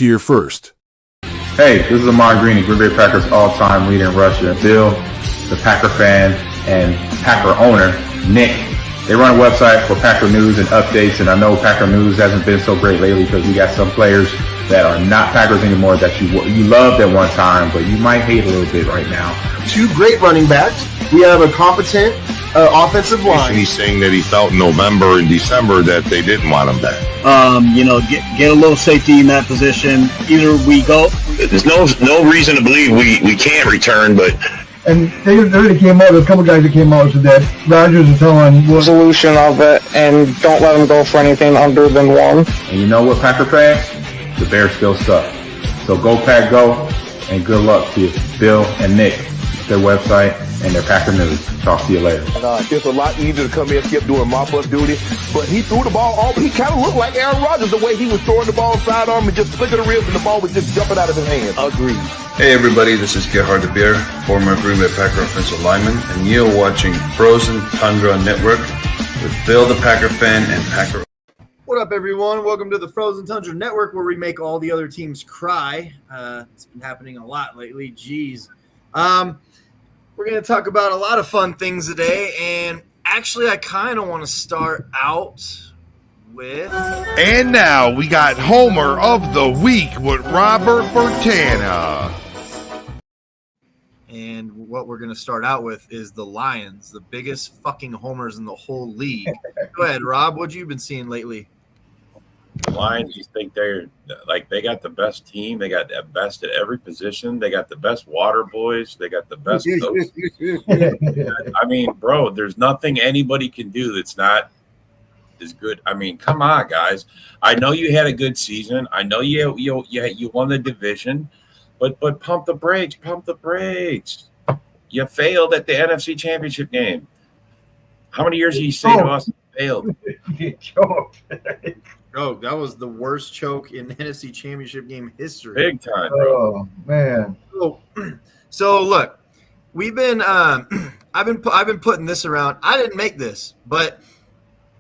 here first. Hey, this is Ahman Green, Green Bay Packers all-time leader in rushing. Bill, the Packer fan, and Packer owner, Nick. They run a website for Packer news and updates, and I know Packer news hasn't been so great lately because we got some players that are not Packers anymore that you loved at one time, but you might hate a little bit right now. Two great running backs. We have a competent offensive line. He's saying that he felt in November and December that they didn't want him back. Get a little safety in that position. Either we go. There's no reason to believe we can't return, but. And they already came out, a couple guys that came out said that Rodgers is telling the solution of it and don't let them go for anything under than one. And you know what, Packer fans? The Bears still suck. So go Pack Go, and good luck to you, Bill and Nick, their website and their Packer news. Talk to you later. It's a lot easier to come in and skip doing mop-up duty, but he threw the ball all. He kind of looked like Aaron Rodgers the way he was throwing the ball sidearm and just flicking the ribs and the ball was just jumping out of his hands. Agreed. Hey everybody, this is Gerhard de Beer, former Green Bay Packer offensive lineman, and you're watching Frozen Tundra Network with Bill the Packer fan and Packer. What up, everyone? Welcome to the Frozen Tundra Network, where we make all the other teams cry. It's been happening a lot lately. Jeez. We're going to talk about a lot of fun things today, and actually I kind of want to start out with... And now we got Homer of the Week with Robert Bertana. And what we're going to start out with is the Lions, the biggest fucking homers in the whole league. Go ahead, Rob. What you been seeing lately? The Lions, you think they got the best team. They got the best at every position. They got the best water boys. They got the best coaches. I mean, bro, there's nothing anybody can do that's not as good. I mean, come on, guys. I know you had a good season. I know you won the division, but pump the brakes. Pump the brakes. You failed at the NFC Championship game. How many years did you say to us you failed? You choked. Oh, that was the worst choke in NFC Championship game history. Big time, bro. Oh man. So look, we've been I've been putting this around. I didn't make this, but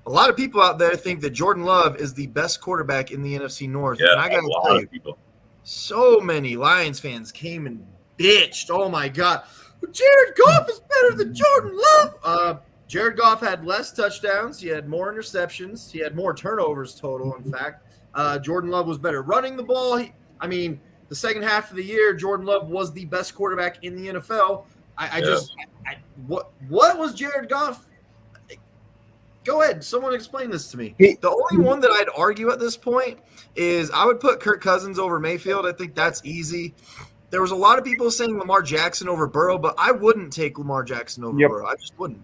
a lot of people out there think that Jordan Love is the best quarterback in the NFC North. Yeah, and I gotta tell you, people. So many Lions fans came and bitched. Oh my God, Jared Goff is better than Jordan Love. Jared Goff had less touchdowns. He had more interceptions. He had more turnovers total, in fact. Jordan Love was better running the ball. The second half of the year, Jordan Love was the best quarterback in the NFL. What was Jared Goff? Go ahead. Someone explain this to me. The only one that I'd argue at this point is I would put Kirk Cousins over Mayfield. I think that's easy. There was a lot of people saying Lamar Jackson over Burrow, but I wouldn't take Lamar Jackson over Burrow. I just wouldn't.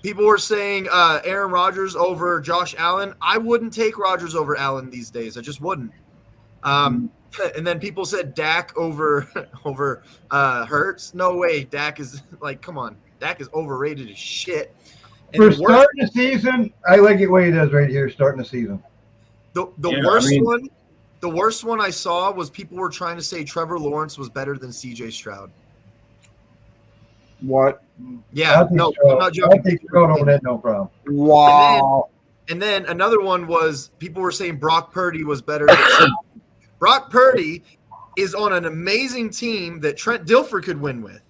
People were saying Aaron Rodgers over Josh Allen. I wouldn't take Rodgers over Allen these days. I just wouldn't. And then people said Dak over Hurts. No way. Dak is come on. Dak is overrated as shit. And for starting the season, I like it way it is right here, starting the season. The worst one I saw was people were trying to say Trevor Lawrence was better than CJ Stroud. What? Yeah, I'm not joking. I think Stroud over that, no problem. Wow. And then another one was people were saying Brock Purdy was better than Brock Purdy is on an amazing team that Trent Dilfer could win with.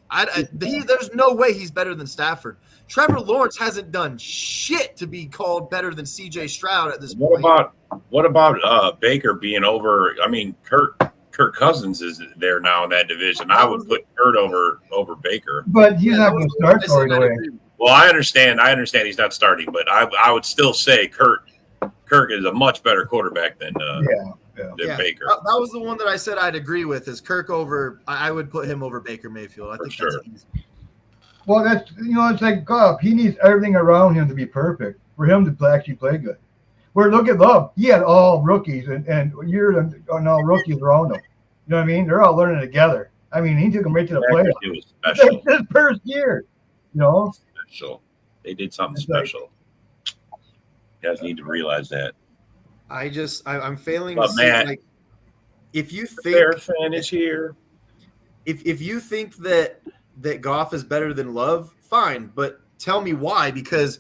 There's no way he's better than Stafford. Trevor Lawrence hasn't done shit to be called better than CJ Stroud at this point. What about Baker being over? I mean, Kirk Cousins is there now in that division. I would put Kurt over Baker. But he's not going to start right away. Well, I understand he's not starting, but I would still say Kirk is a much better quarterback than Baker. That was the one that I said I'd agree with is Kirk over. I would put him over Baker Mayfield. I think that's easy. Well, that's it's like Goff. He needs everything around him to be perfect for him to actually play good. Where look at Love, he had all rookies and you're all rookies around him. You know what I mean? They're all learning together. I mean, he took them right to the playoffs. It was special. That's his first year. Special. They did something special. You guys need to realize that. I'm failing to see if you think their fan is here. If you think that Goff is better than Love, fine, but tell me why, because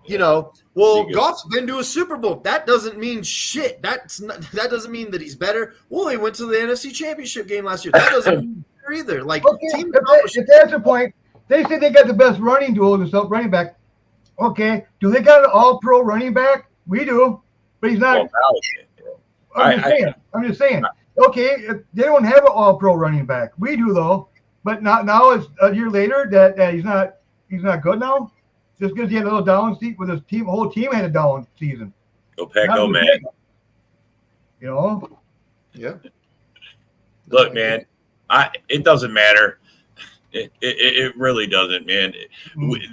You know, well, He goes- Goff's been to a Super Bowl. That doesn't mean shit. That doesn't mean that he's better. Well, he went to the NFC Championship game last year. That doesn't mean better either. Like, Okay, team if that's the point, they say they got the best running duels and stuff, running back. Okay, do they got an all-pro running back? We do, but he's not. I'm just saying. Okay, if they don't have an all-pro running back. We do though, but not now. It's a year later that he's not good now. Just because he had a little down season with his team, whole team had a down season. Go Pack, go man. You know. Yeah. Look, man, it doesn't matter. It really doesn't, man.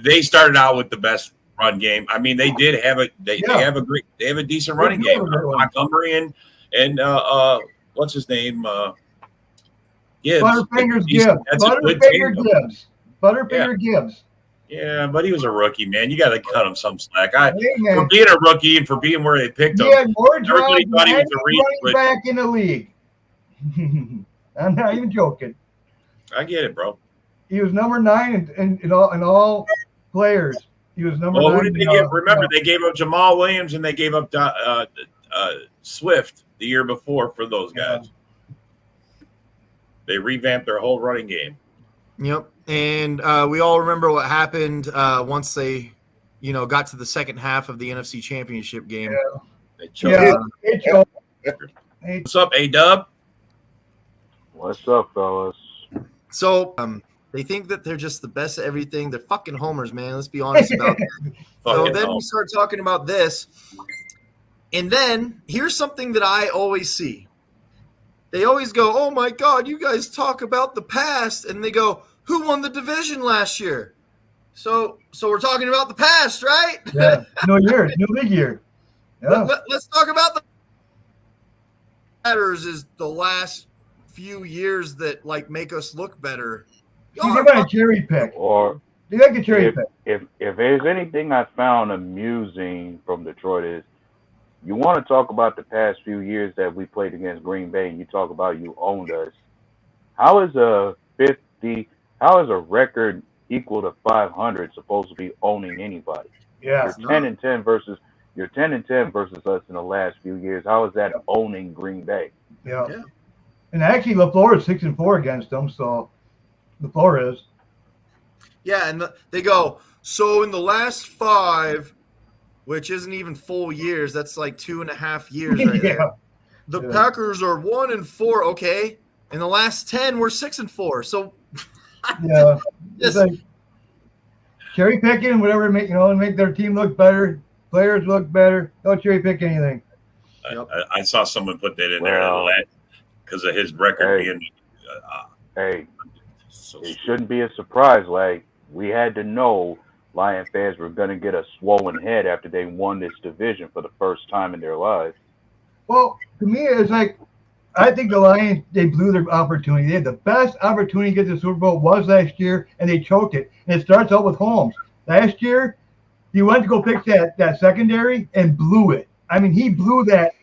They started out with the best run game. I mean, they did have they have a decent running game. Montgomery and what's his name? Gibbs. Butterfingers Gibbs. Butterfinger Gibbs. Yeah, but he was a rookie, man. You got to cut him some slack. For being a rookie and for being where they picked him, everybody thought he was a running back in the league. I'm not even joking. I get it, bro. He was number 9 in all players. He was number 9. Who did they give? Remember, they gave up Jamal Williams and they gave up Swift the year before for those guys. They revamped their whole running game. Yep. And we all remember what happened once they, got to the second half of the NFC Championship game. Yeah. They choked. What's up, A-Dub? What's up, fellas? So they think that they're just the best at everything. They're fucking homers, man. Let's be honest about that. So then we start talking about this. And then here's something that I always see. They always go, oh, my God, you guys talk about the past. And they go, who won the division last year? So we're talking about the past, right? Yeah, new league year. Yeah. Let's talk about the matters is the last few years that make us look better. See, they want to cherry pick. Or they like a cherry pick. If there's anything I found amusing from Detroit is you want to talk about the past few years that we played against Green Bay and you talk about you owned us. How is a record equal to 500 supposed to be owning anybody? Yeah. You're 10-10 versus us in the last few years. How is that owning Green Bay? Yeah. And actually LaFleur is 6-4 against them, so LaFleur is. Yeah, and they go, so in the last 5, which isn't even full years, that's like 2.5 years right there. The Packers are 1-4, okay. In the last 10, we're 6-4. So yeah, just like cherry picking, whatever, make their team look better, players look better. Don't cherry pick anything. I saw someone put that in there because of his record being. It shouldn't be a surprise. Like, we had to know Lion fans were going to get a swollen head after they won this division for the first time in their lives. Well, to me, it's like, I think the Lions, they blew their opportunity. They had the best opportunity to get the Super Bowl was last year, and they choked it. And it starts out with Holmes. Last year, he went to go fix that secondary and blew it. I mean, he blew that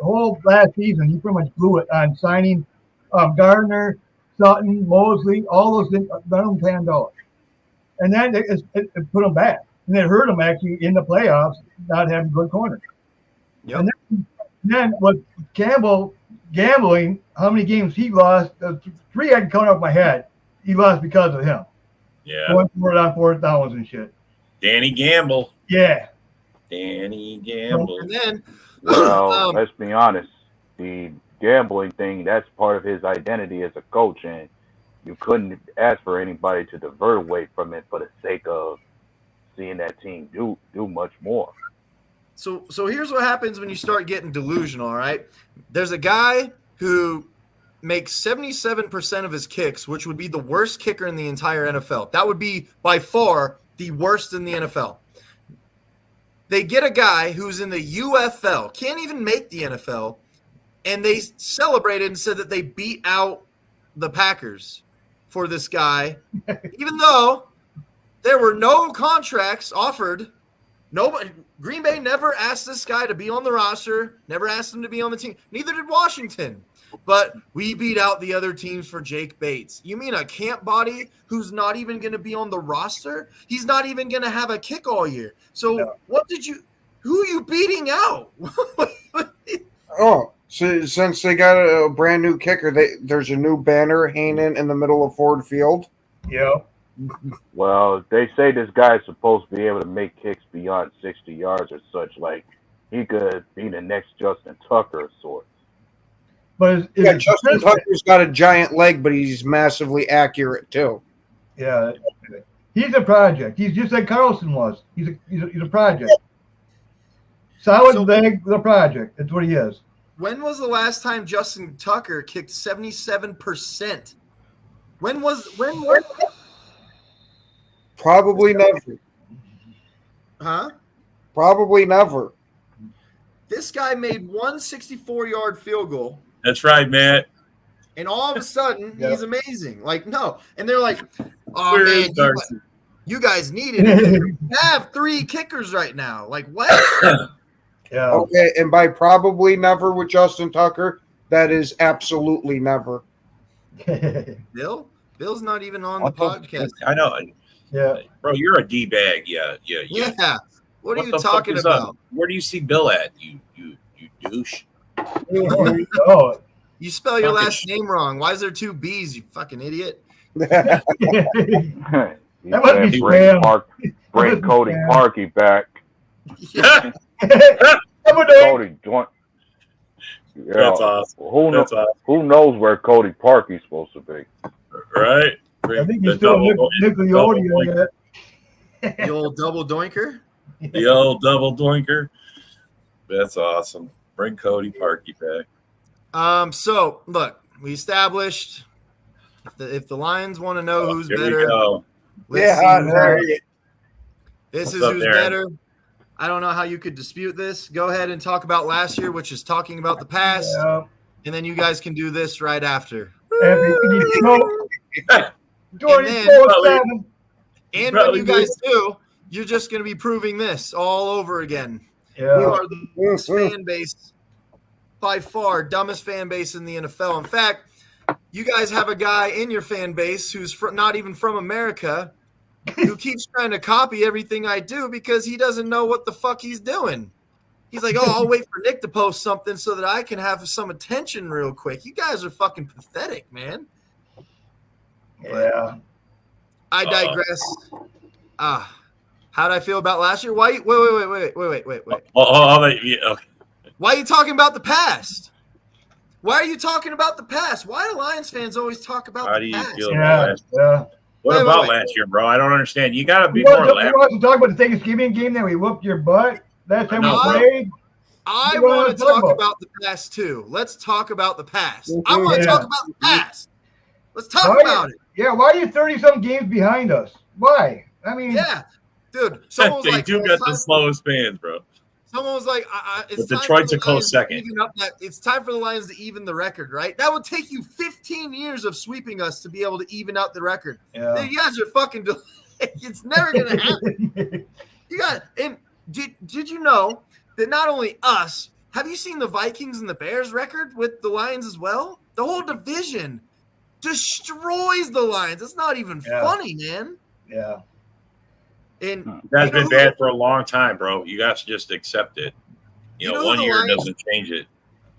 whole last season. He pretty much blew it on signing Gardner, Sutton, Mosley, all those things. None of them panned out. And then it put them back. And it hurt them actually in the playoffs, not having good corners. Yep. And then with Campbell gambling, how many games he lost? 3 I can count off my head. He lost because of him. Yeah. Going for it on 4th downs and shit. Danny Gamble. Yeah. Danny Gamble. And then, let's be honest. The gambling thing, that's part of his identity as a coach, and you couldn't ask for anybody to divert away from it for the sake of seeing that team do much more. So here's what happens when you start getting delusional, all right? There's a guy who makes 77% of his kicks, which would be the worst kicker in the entire NFL. That would be by far the worst in the NFL. They get a guy who's in the UFL, can't even make the NFL, and they celebrated and said that they beat out the Packers for this guy, even though there were no contracts offered Nobody. Green Bay never asked this guy to be on the roster. Never asked him to be on the team. Neither did Washington. But we beat out the other teams for Jake Bates. You mean a camp body who's not even going to be on the roster? He's not even going to have a kick all year. So who are you beating out? Oh, so since they got a brand new kicker, there's a new banner hanging in the middle of Ford Field. Yeah. Well, they say this guy's supposed to be able to make kicks beyond 60 yards or such. Like, he could be the next Justin Tucker of sorts. But Justin Tucker's got a giant leg, but he's massively accurate too. Yeah, he's a project. He's just like Carlson was. He's a project. Solid leg, the project. That's what he is. When was the last time Justin Tucker kicked 77%? When? Probably never. Huh? Probably never. This guy made one 64-yard field goal. That's right, Matt. And all of a sudden, he's amazing. Like, no. And they're like, oh, man, you guys need it. We have 3 kickers right now. Like, what? Yeah. Okay, and by probably never with Justin Tucker, that is absolutely never. Bill's not even on the podcast. I know. Yeah. Bro, you're a D-bag. Yeah. What are you talking about? Where do you see Bill at, you douche? You spell your last name wrong. Why is there 2 B's, you fucking idiot? That must be Bring Cody Parkey back. Yeah. Cody joint. Yeah. That's awesome. Who knows where Cody Parkey's supposed to be? Right. I think he's still Nickelodeon. The old double doinker? The old double doinker. That's awesome. Bring Cody Parkey back. So look, we established if the Lions want to know who's better. This is who's better. I don't know how you could dispute this. Go ahead and talk about last year, which is talking about the past, and then you guys can do this right after. And when you guys do, you're just going to be proving this all over again. Yeah. You are the worst fan base, by far, dumbest fan base in the NFL. In fact, you guys have a guy in your fan base who's not even from America who keeps trying to copy everything I do because he doesn't know what the fuck he's doing. He's like, oh, I'll wait for Nick to post something so that I can have some attention real quick. You guys are fucking pathetic, man. Yeah. I digress. How'd I feel about last year? Wait. Okay. Why are you talking about the past? Why are you talking about the past? Why do Lions fans always talk about the past? How do you feel about last year? What about last year, bro? I don't understand. You got to be more elaborate. You want to talk about the Thanksgiving game that we whooped your butt? Last time we played? I want to talk about the past, too. Let's talk about the past. I want to talk about the past. Let's talk about it. Yeah, why are you 30-some games behind us? Why? I mean, yeah, dude. Someone was they like, do got the slowest fans, bro. Someone was like, it's but Detroit's a close second. It's time for the Lions to even the record, right? That would take you 15 years of sweeping us to be able to even out the record. Yeah. You guys are fucking delayed. It's never going to happen. And did you know that not only us, have you seen the Vikings and the Bears record with the Lions as well? The whole division destroys the Lions. It's not even funny, man. Yeah. And that's been bad for a long time, bro. You guys just accept it. You know 1 year doesn't change it.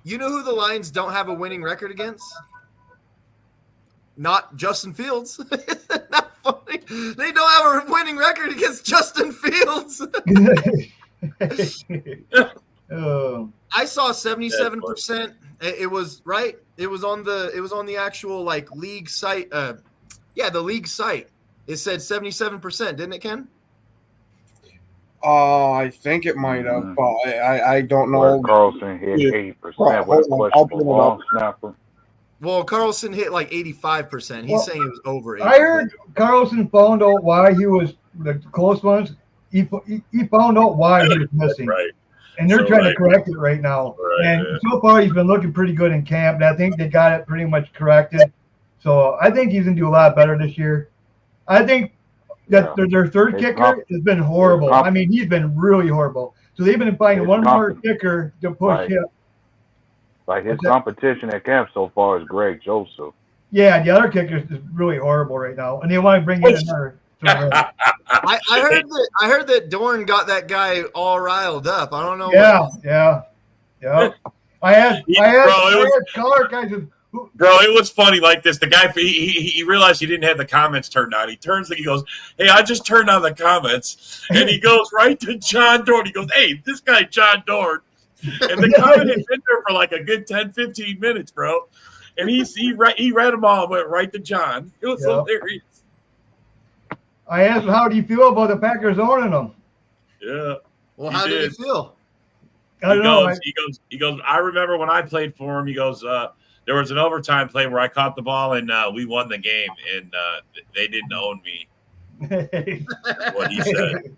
You know who the Lions don't have a winning record against? Not Justin Fields. Not funny. They don't have a winning record against Justin Fields. I saw 77%. It was right. It was on the actual like league site. The league site. It said 77%, didn't it, Ken? I think it might have, but I don't know. Carlson hit 80% with a questionable long snapper. Well, Carlson hit like 85%. He's saying it was over 80%. I heard Carlson found out why he was the close ones. He found out why he was missing. Right. And they're trying to correct it right now. And so far, he's been looking pretty good in camp. And I think they got it pretty much corrected. So I think he's going to do a lot better this year. I think Their third kicker has been horrible. I mean, he's been really horrible. So they've been finding one more kicker to push him. Like his competition at camp so far is Greg Joseph. Yeah, the other kicker is really horrible right now, and they want to bring in another. I heard that Dorn got that guy all riled up. I don't know. Yeah. I asked Clark. I said, bro, it was funny like this. The guy, he realized he didn't have the comments turned on. He turns and he goes, "Hey, I just turned on the comments," and he goes right to John Dorn. He goes, "Hey, this guy John Dorn," and the comment had been there for like a good 10, 15 minutes, bro. And he read them all and went right to John. It was hilarious. I asked him, how do you feel about the Packers owning them? Yeah. Well, how did he feel? I don't know. He goes, I remember when I played for him, he goes, there was an overtime play where I caught the ball and we won the game, and they didn't own me. That's what he said.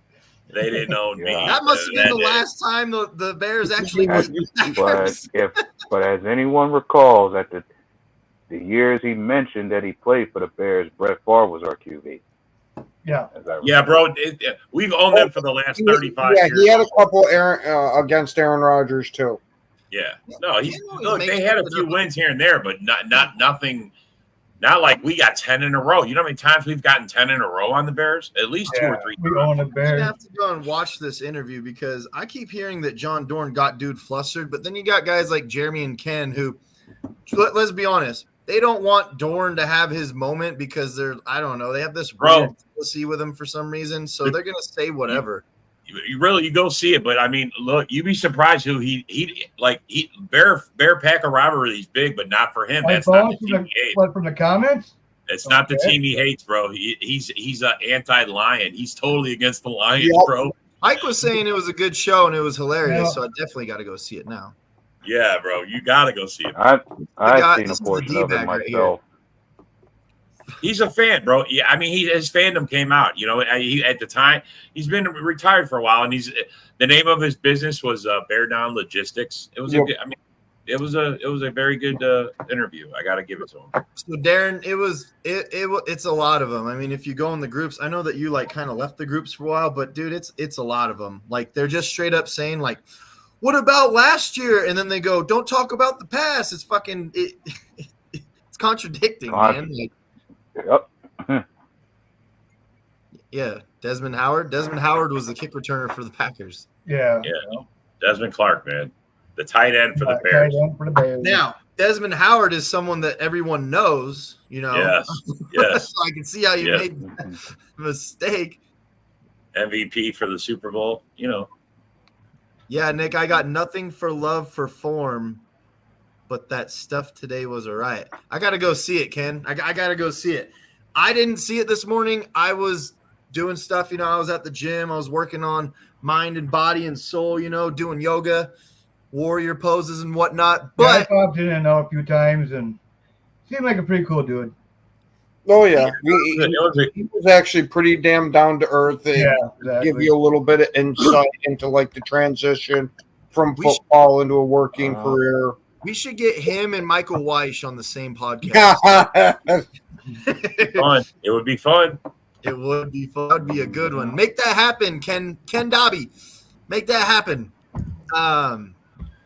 They didn't own me. That must have been the last time the Bears actually beat the Packers. But as anyone recalls, at the years he mentioned that he played for the Bears, Brett Favre was our QB. Yeah, bro. We've owned them for the last 35 years. Yeah, he had a couple against Aaron Rodgers too. Yeah, no, they had a few wins here and there, but not nothing. Not like we got 10 in a row. You know how many times we've gotten 10 in a row on the Bears? At least 2 or 3 times. We own the Bears. I have to go and watch this interview because I keep hearing that John Dorn got dude flustered, but then you got guys like Jeremy and Ken who, let's be honest, they don't want Dorn to have his moment because they have this weird jealousy with him for some reason, so they're gonna say whatever. You go see it, but I mean, look, you'd be surprised who Bear Packer rivalry is big, but not for him. That's not the team he hates. From the comments. It's not the team he hates, bro. He's an anti-Lion. He's totally against the Lions, bro. Mike was saying it was a good show and it was hilarious, so I definitely got to go see it now. Yeah, bro, you gotta go see it. I've seen a portion of it myself. He's a fan, bro. Yeah, I mean, his fandom came out. You know, at the time he's been retired for a while, and the name of his business was Bear Down Logistics. It was it was a very good interview. I got to give it to him. So Darren, it's a lot of them. I mean, if you go in the groups, I know that you like kind of left the groups for a while, but dude, it's a lot of them. Like they're just straight up saying like, "What about last year?" And then they go, "Don't talk about the past." It's fucking it's contradicting, man. Like, yep. Yeah, Desmond Howard. Desmond Howard was the kick returner for the Packers. Yeah. Desmond Clark, man, the tight end for the Bears. Now, Desmond Howard is someone that everyone knows. You know. Yes. So I can see how you made that mistake. MVP for the Super Bowl. You know. Yeah, Nick, I got nothing for love for form, but that stuff today was all right. I got to go see it, Ken. I got to go see it. I didn't see it this morning. I was doing stuff, I was at the gym. I was working on mind and body and soul, doing yoga, warrior poses and whatnot. But I popped in and out a few times and seemed like a pretty cool dude. Oh, yeah. He was actually pretty damn down to earth. Yeah, exactly. Give you a little bit of insight into like the transition from football into a working career. We should get him and Michael Weish on the same podcast. Fun. It would be fun. It would be fun. It would be a good one. Make that happen, Ken Dobby. Make that happen.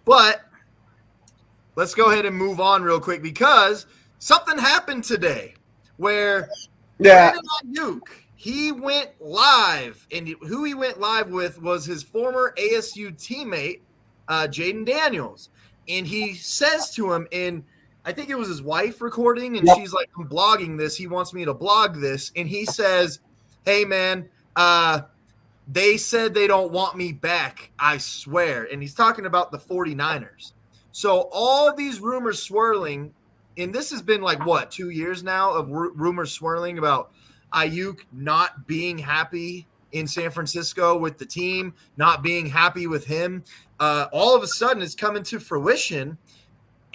But let's go ahead and move on real quick because something happened today where Brandon Ayuk, he went live, and who he went live with was his former ASU teammate, Jaden Daniels. And he says to him, and I think it was his wife recording, and she's like, "I'm blogging this. He wants me to blog this." And he says, "Hey, man, they said they don't want me back, I swear." And he's talking about the 49ers. So all these rumors swirling, and this has been like, 2 years now of rumors swirling about Ayuk not being happy in San Francisco with the team, not being happy with him. All of a sudden it's coming to fruition.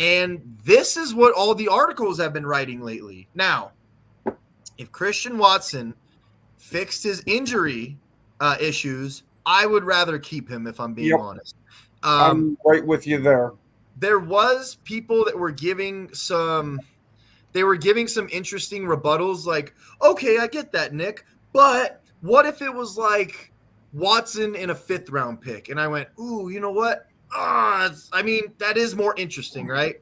And this is what all the articles have been writing lately. Now, if Christian Watson fixed his injury issues, I would rather keep him, if I'm being honest. I'm right with you there. There was people that were giving some interesting rebuttals like, okay, I get that, Nick, But what if it was like Watson in a 5th round pick? And I went, ooh, you know what? That is more interesting, right?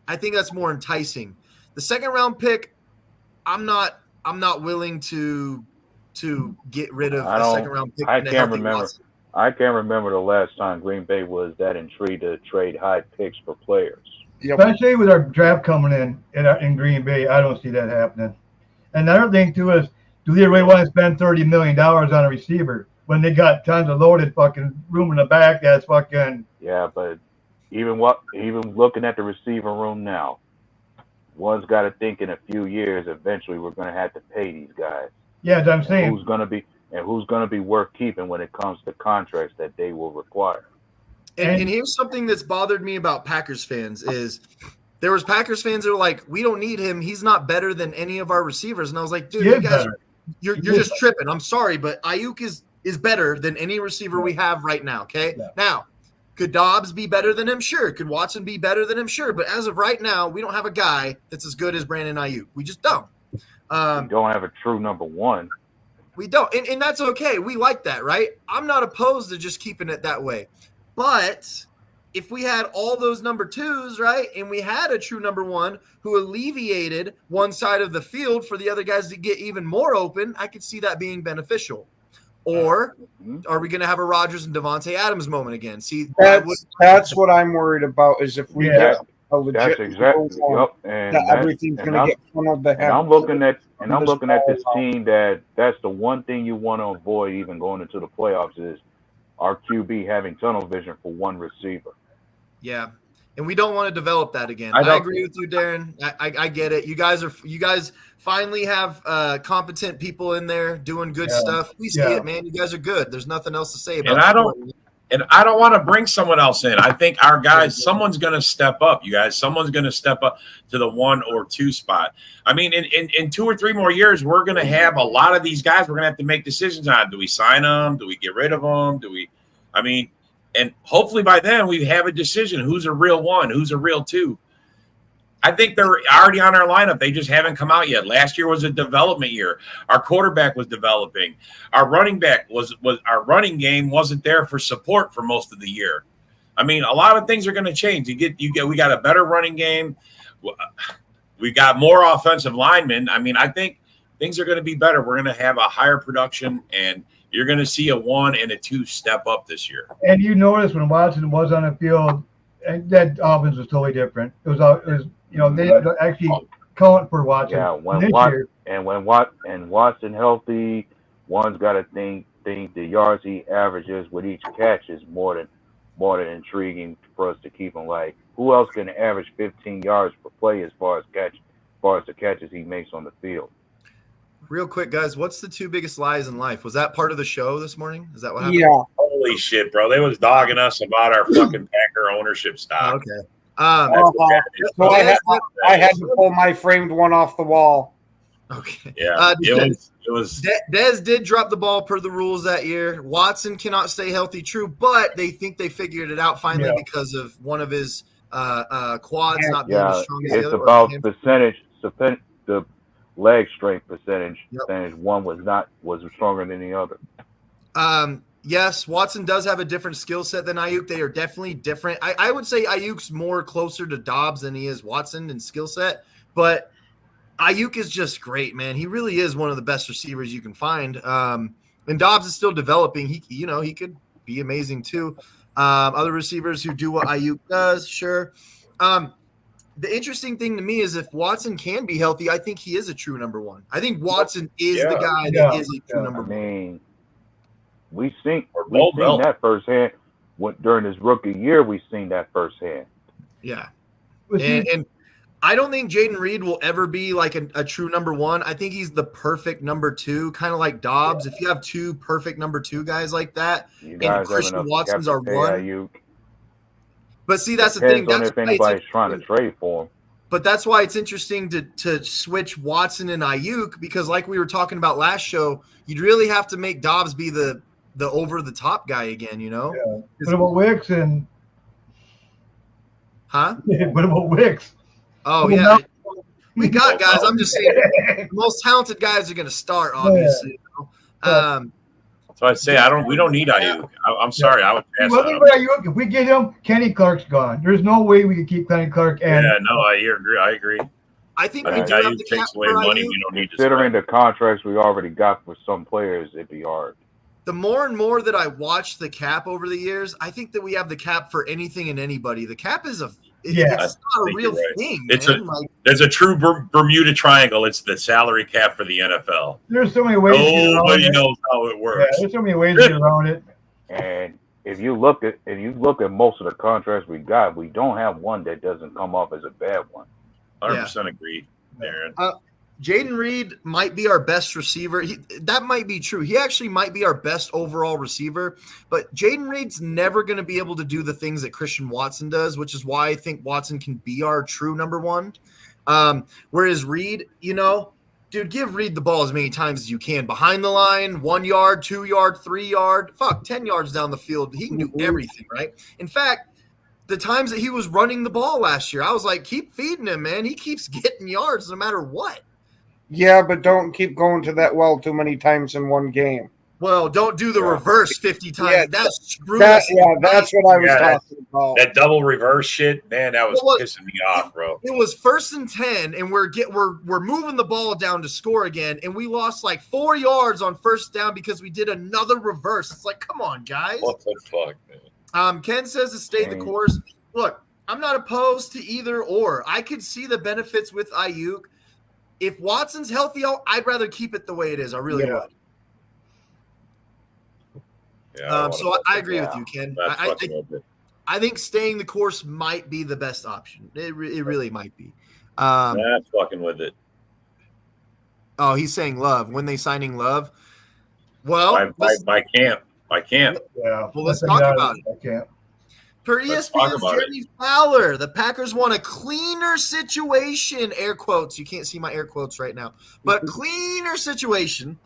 I think that's more enticing. The 2nd round pick, I'm not willing to get rid of a 2nd round pick. I can't remember. Watson. I can't remember the last time Green Bay was that intrigued to trade high picks for players. Yep. Especially with our draft coming in Green Bay, I don't see that happening. And another thing too is, do they really want to spend $30 million on a receiver when they got tons of loaded fucking room in the back? That's fucking. Yeah, but even looking at the receiver room now, one's got to think in a few years. Eventually, we're going to have to pay these guys. Yeah, that's what I'm saying. Who's going to be worth keeping when it comes to contracts that they will require. And here's something that's bothered me about Packers fans is there was Packers fans that were like, we don't need him. He's not better than any of our receivers. And I was like, dude, you guys, you're just tripping. I'm sorry, but Ayuk is better than any receiver we have right now. Okay. Yeah. Now, could Dobbs be better than him? Sure. Could Watson be better than him? Sure. But as of right now, we don't have a guy that's as good as Brandon Ayuk. We just don't. We don't have a true number one. We don't. And that's okay. We like that, right? I'm not opposed to just keeping it that way. But if we had all those number 2s, right, and we had a true number 1 who alleviated one side of the field for the other guys to get even more open, I could see that being beneficial. Or are we going to have a Rodgers and Devontae Adams moment again? See, that's what I'm worried about is if we get a legit that's exactly everything's going to get funneled to and I'm looking at this team that's the one thing you want to avoid even going into the playoffs is our QB having tunnel vision for one receiver. Yeah. And we don't want to develop that again. I agree with you, Darren. I get it. You guys finally have competent people in there doing good stuff. We see it, man. You guys are good. There's nothing else to say about it. And I don't want to bring someone else in. I think our guys, someone's going to step up, you guys. Someone's going to step up to the 1 or 2 spot. I mean, in 2 or 3 more years, we're going to have a lot of these guys. We're going to have to make decisions on. Do we sign them? Do we get rid of them? And hopefully by then we have a decision. Who's a real 1? Who's a real 2? I think they're already on our lineup. They just haven't come out yet. Last year was a development year. Our quarterback was developing. Our running back was our running game wasn't there for support for most of the year. I mean, a lot of things are going to change. We got a better running game. We got more offensive linemen. I mean, I think things are going to be better. We're going to have a higher production, and you're going to see a 1 and a 2 step up this year. And you notice when Watson was on the field, and that offense was totally different. It was they actually count for Watson. Yeah, when Watson healthy, one's got to think the yards he averages with each catch is more than intriguing for us to keep him. Like, who else can average 15 yards per play as far as the catches he makes on the field? Real quick, guys, what's the 2 biggest lies in life? Was that part of the show this morning? Is that what happened? Yeah. Holy shit, bro. They was dogging us about our fucking Packer ownership stock. Okay. So I had to pull my framed one off the wall. Okay. Yeah. It was. Dez did drop the ball per the rules that year. Watson cannot stay healthy, true, but they think they figured it out finally because of one of his quads not being as strong as the other. It's about percentage. The leg strength percentage. One was stronger than the other. Yes, Watson does have a different skill set than Ayuk. They are definitely different. I would say Ayuk's more closer to Dobbs than he is Watson in skill set, but Ayuk is just great, man. He really is one of the best receivers you can find. And Dobbs is still developing. He could be amazing too. Other receivers who do what Ayuk does, sure. The interesting thing to me is if Watson can be healthy, I think he is a true number 1. I think Watson is the guy that is a true number 1. We've seen that firsthand. During his rookie year, we've seen that firsthand. Yeah. And I don't think Jaden Reed will ever be like a true number 1. I think he's the perfect number 2, kind of like Dobbs. If you have 2 perfect number 2 guys like that, and Christian Watson's are 1. But see, that's the thing. That's if anybody's trying to trade for him. But that's why it's interesting to switch Watson and Ayuk, because like we were talking about last show, you'd really have to make Dobbs be the over-the-top guy again, Yeah. What about Wicks and – Huh? What about Wicks? Oh, yeah. We got guys. I'm just saying the most talented guys are going to start, obviously. So I'd say we don't need Ayuk. I'm sorry, I would pass Well, on him. Ayuk, if we get him, Kenny Clark's gone. There's no way we can keep Kenny Clark. And Yeah, no, I agree. I think I think Ayuk takes away money we don't need to spend. Considering the contracts we already got for some players, it'd be hard. The more and more that I watch the cap over the years, I think that we have the cap for anything and anybody. The cap is it's not a real thing. There's a true Bermuda Triangle. It's the salary cap for the NFL. There's so many ways. Nobody knows how it works. Yeah, there's so many ways to get around it. And if you look at most of the contracts we got, we don't have one that doesn't come off as a bad one. 100% agree, Darren. Jaden Reed might be our best receiver. That might be true. He actually might be our best overall receiver, but Jaden Reed's never going to be able to do the things that Christian Watson does, which is why I think Watson can be our true number one. Whereas Reed, dude, give Reed the ball as many times as you can. Behind the line, 1 yard, 2 yard, 3 yard, 10 yards down the field. He can do everything, right? In fact, the times that he was running the ball last year, I was like, keep feeding him, man. He keeps getting yards no matter what. Yeah, but don't keep going to that well too many times in one game. Well, don't do the reverse 50 times. Yeah, that's what I was talking about. That double reverse shit, man, that was pissing me off, bro. It was 1st and 10, and we're moving the ball down to score again, and we lost like 4 yards on 1st down because we did another reverse. It's like, come on, guys. What the fuck, man? Ken says to stay the course. Look, I'm not opposed to either or. I could see the benefits with Ayuk. If Watson's healthy, I'd rather keep it the way it is. I really would. Yeah, so I agree with you, Ken. I think staying the course might be the best option. It really might be. That's fucking with it. Oh, he's saying Love. When they signing Love? Well, by camp. Yeah. Well, let's talk about it. I can't. Per ESPN's Jeremy Fowler, the Packers want a cleaner situation, air quotes. You can't see my air quotes right now, but cleaner situation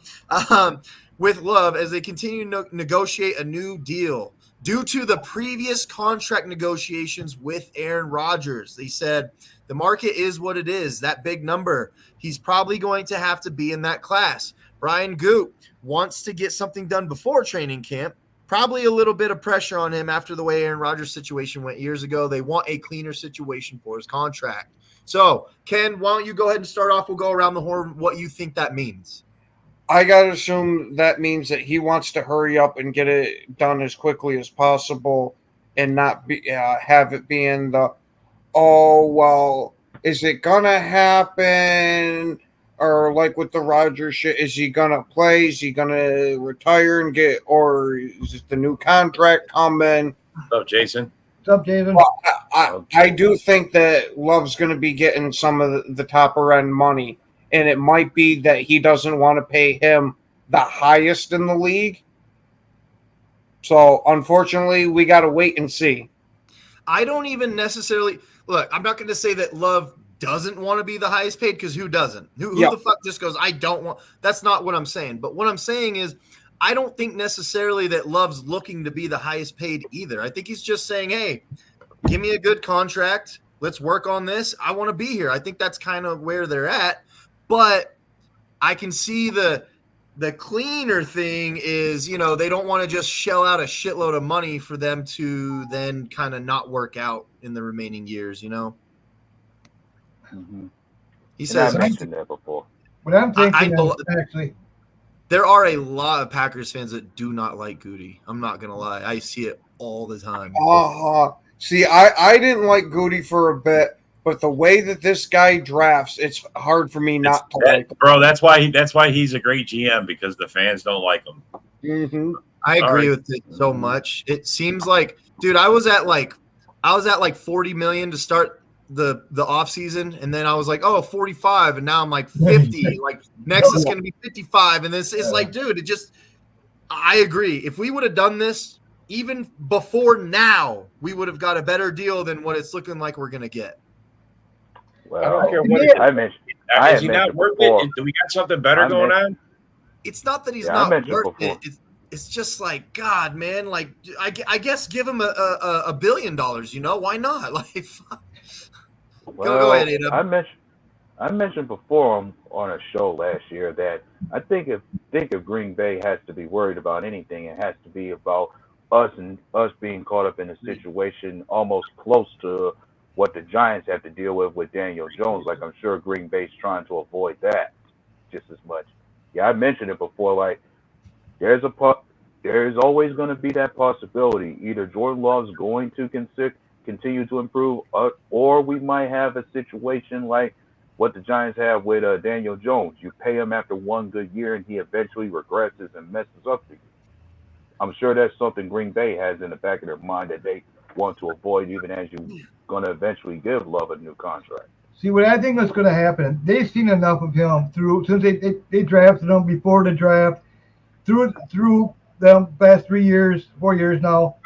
with Love as they continue to negotiate a new deal. Due to the previous contract negotiations with Aaron Rodgers, they said the market is what it is, that big number. He's probably going to have to be in that class. Brian Goop wants to get something done before training camp. Probably a little bit of pressure on him after the way Aaron Rodgers' situation went years ago. They want a cleaner situation for his contract. So, Ken, why don't you go ahead and start off? We'll go around the horn what you think that means. I got to assume that means that he wants to hurry up and get it done as quickly as possible and not have it be in the, is it going to happen? Or like with the Rodgers shit, is he going to play? Is he going to retire and or is it the new contract coming? What's up, Jason? What's up, Jason? Well, I do think that Love's going to be getting some of the topper end money, and it might be that he doesn't want to pay him the highest in the league. So, unfortunately, we got to wait and see. I don't even necessarily – look, I'm not going to say that Love doesn't want to be the highest paid because who doesn't? Who the fuck just goes, I don't want – that's not what I'm saying. But what I'm saying is I don't think necessarily that Love's looking to be the highest paid either. I think he's just saying, hey, give me a good contract. Let's work on this. I want to be here. I think that's kind of where they're at. But I can see the cleaner thing is, you know, they don't want to just shell out a shitload of money for them to then kind of not work out in the remaining years, you know? Mm-hmm. He says, I mentioned that before. But I'm thinking actually, there are a lot of Packers fans that do not like Goody. I'm not going to lie. I see it all the time. See, I didn't like Goody for a bit. But the way that this guy drafts, it's hard for me not to like him. Bro, that's why he's a great GM, because the fans don't like him. Mm-hmm. I agree with it so much. It seems like, dude, I was at like 40 million to start the off season, and then I was like, 45, and now I'm like 50. Like next is going to be 55, and this is like, dude, it just. I agree. If we would have done this even before now, we would have got a better deal than what it's looking like we're going to get. Well, I don't care what I mentioned. Is he not worth it? Do we got something better going on? It's not that he's not worth it. It's just like, God, man. Like, I guess give him a $1 billion. You know, why not? Like, well, go ahead, Adam. I mentioned before on a show last year that I think if Green Bay has to be worried about anything, it has to be about us being caught up in a situation almost close to what the Giants have to deal with Daniel Jones. Like I'm sure Green Bay's trying to avoid that just as much. Yeah, I mentioned it before. Like there's a there's always going to be that possibility. Either Jordan Love's going to continue to improve, or we might have a situation like what the Giants have with Daniel Jones. You pay him after one good year, and he eventually regresses and messes up for you. I'm sure that's something Green Bay has in the back of their mind that they want to avoid, even as you're going to eventually give Love a new contract. See, what I think is going to happen, they've seen enough of him since they drafted him before the draft, through the past 3 years, 4 years now.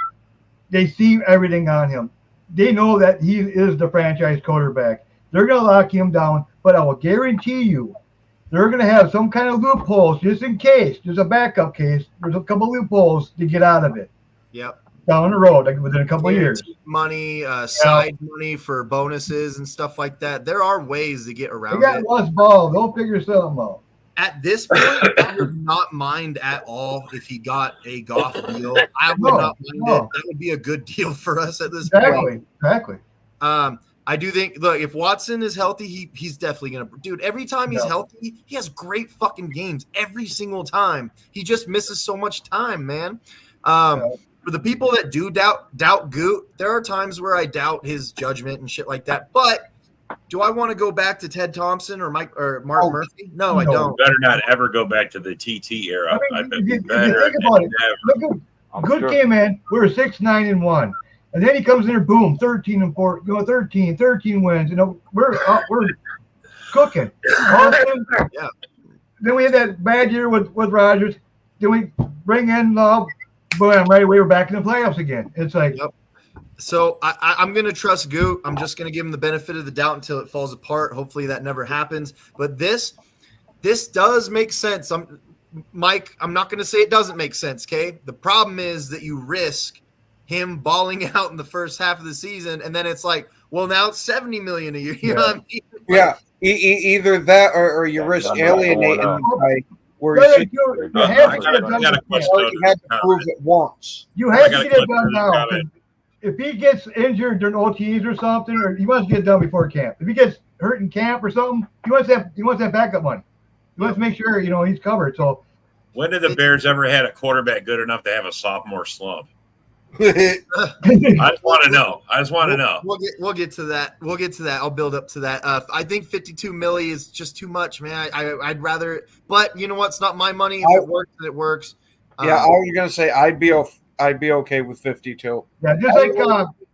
They see everything on him. They know that he is the franchise quarterback. They're going to lock him down, but I will guarantee you they're going to have some kind of loopholes just in case. There's a backup case. There's a couple loopholes to get out of it. Yep. Down the road, like within a couple of years. Money, side money for bonuses and stuff like that. There are ways to get around They got it. West Ball. They'll figure something out. At this point, I would not mind at all if he got a Goff deal. I would not mind it. That would be a good deal for us at this point. Exactly. I do think, look, if Watson is healthy, he's definitely going to – dude, every time he's healthy, he has great fucking games every single time. He just misses so much time, man. For the people that do doubt Goot, there are times where I doubt his judgment and shit like that. But do I want to go back to Ted Thompson or Mark Murphy? No, I don't. You better not ever go back to the TT era. I mean, if you think about it, look at Good came in. We were 6-9-1. And then he comes in there, boom, 13-4, 13 wins. We're cooking. Yeah. Then we had that bad year with Rodgers. Then we bring in Love. Boom, right away we're back in the playoffs again. It's like. Yep. So I'm going to trust Goot. I'm just going to give him the benefit of the doubt until it falls apart. Hopefully that never happens. But this does make sense. Mike, I'm not going to say it doesn't make sense, okay? The problem is that you risk him balling out in the first half of the season, and then it's like, well, now it's $70 million a year. You know what I mean? Yeah, either that or you risk alienating the guy. Where you have to prove it once. You have to get it done now. If he gets injured during OTs or something, or he wants to get it done before camp. If he gets hurt in camp or something, he wants that backup money. He wants to make sure he's covered. So, when did the Bears ever had a quarterback good enough to have a sophomore slump? I just want to know. We'll get to that. I'll build up to that. I think $52 million is just too much, man. I'd rather, but you know what? It's not my money. If it works, then it works. Yeah, I was gonna say I'd be okay with 52. Yeah, just like